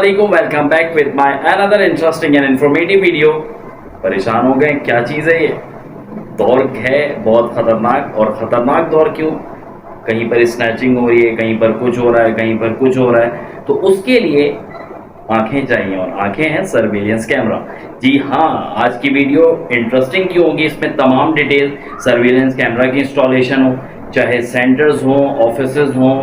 अस्सलामुअलैकुम, welcome back with my another interesting and informative video. परेशान हो गए, क्या चीज़ है ये? दौर है बहुत ख़तरनाक। और ख़तरनाक दौर क्यों? कहीं पर स्नैचिंग हो रही है, कहीं पर कुछ हो रहा है, कहीं पर कुछ हो रहा है। तो उसके लिए आंखें चाहिए, और आंखें हैं सर्विलेंस कैमरा। जी हाँ, आज की वीडियो इंटरेस्टिंग क्यों होगी, इसमें तमाम डिटेल सर्विलेंस कैमरा की इंस्टॉलेशन हो, चाहे सेंटर्स हों, ऑफिसेज हों,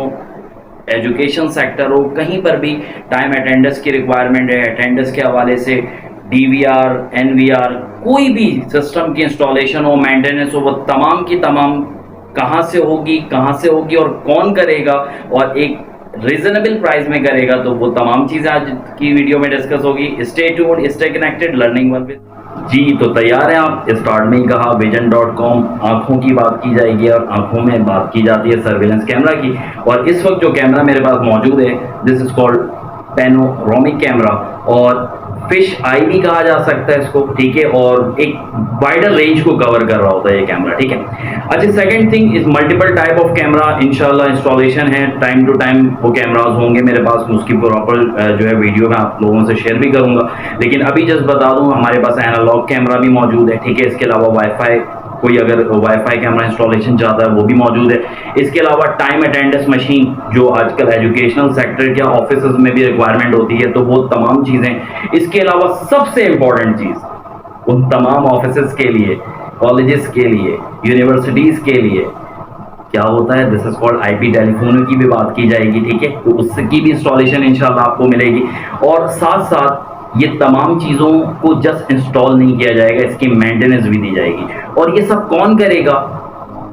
एजुकेशन सेक्टर हो, कहीं पर भी टाइम अटेंडेंस की रिक्वायरमेंट है, अटेंडेंस के हवाले से डीवीआर, एनवीआर, कोई भी सिस्टम की इंस्टॉलेशन हो, मेंटेनेंस हो, वो तमाम की तमाम कहाँ से होगी और कौन करेगा, और एक रीजनेबल प्राइस में करेगा। तो वो तमाम चीज़ें आज की वीडियो में डिस्कस होगी। Stay tuned, stay connected, learning one with. जी तो तैयार हैं आप? स्टार्ट में ही कहा vision.com, आंखों की बात की जाएगी और आंखों में बात की जाती है सर्विलेंस कैमरा की। और इस वक्त जो कैमरा मेरे पास मौजूद है, this is called panoramic camera, और फिश आई भी कहा जा सकता है इसको, ठीक है। और एक वाइडर रेंज को कवर कर रहा होता है ये कैमरा, ठीक है। अच्छा, second thing is multiple type of camera इंशाल्लाह इंस्टॉलेशन है, टाइम टू टाइम वो कैमराज होंगे मेरे पास, उसकी प्रॉपर जो है वीडियो मैं आप लोगों से शेयर भी करूंगा। लेकिन अभी जस्ट बता दूं, हमारे पास एनालॉग कैमरा भी मौजूद है, ठीक है। इसके अलावा वाईफाई, कोई अगर वाईफाई कैमरा इंस्टॉलेशन चाहता है वो भी मौजूद है। इसके अलावा टाइम अटेंडेंस मशीन, जो आजकल एजुकेशनल सेक्टर के ऑफिस में भी रिक्वायरमेंट होती है, तो वो तमाम चीज़ें। इसके अलावा सबसे इंपॉर्टेंट चीज़ उन तमाम ऑफिस के लिए, कॉलेजेस के लिए, यूनिवर्सिटीज़ के लिए क्या होता है, this is called IP telephone की भी बात की जाएगी, ठीक है। तो उसकी भी इंस्टॉलेशन इंशाल्लाह आपको मिलेगी। और साथ साथ ये तमाम चीज़ों को जस्ट इंस्टॉल नहीं किया जाएगा, इसकी मेंटेनेंस भी दी जाएगी। और ये सब कौन करेगा,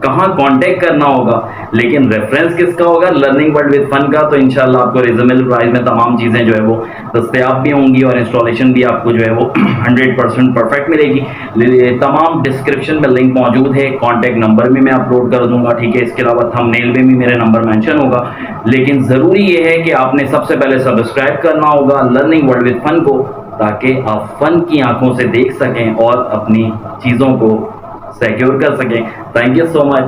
कहाँ कांटेक्ट करना होगा, लेकिन रेफरेंस किसका होगा? लर्निंग वर्ल्ड विद फन का। तो इंशाल्लाह आपको रीजनेबल प्राइस में तमाम चीज़ें जो है वो दस्तयाब भी होंगी, और इंस्टॉलेशन भी आपको जो है वो 100% परफेक्ट मिलेगी। तमाम डिस्क्रिप्शन में लिंक मौजूद है, कॉन्टैक्ट नंबर भी मैं अपलोड कर दूंगा, ठीक है। इसके अलावा थंबनेल में भी मेरे नंबर मेंशन होगा। लेकिन ज़रूरी ये है कि आपने सबसे पहले सब्सक्राइब करना होगा लर्निंग वर्ल्ड विद फन को, ताकि आप फन की आंखों से देख सकें और अपनी चीज़ों को सिक्योर कर सकें। Thank you so much.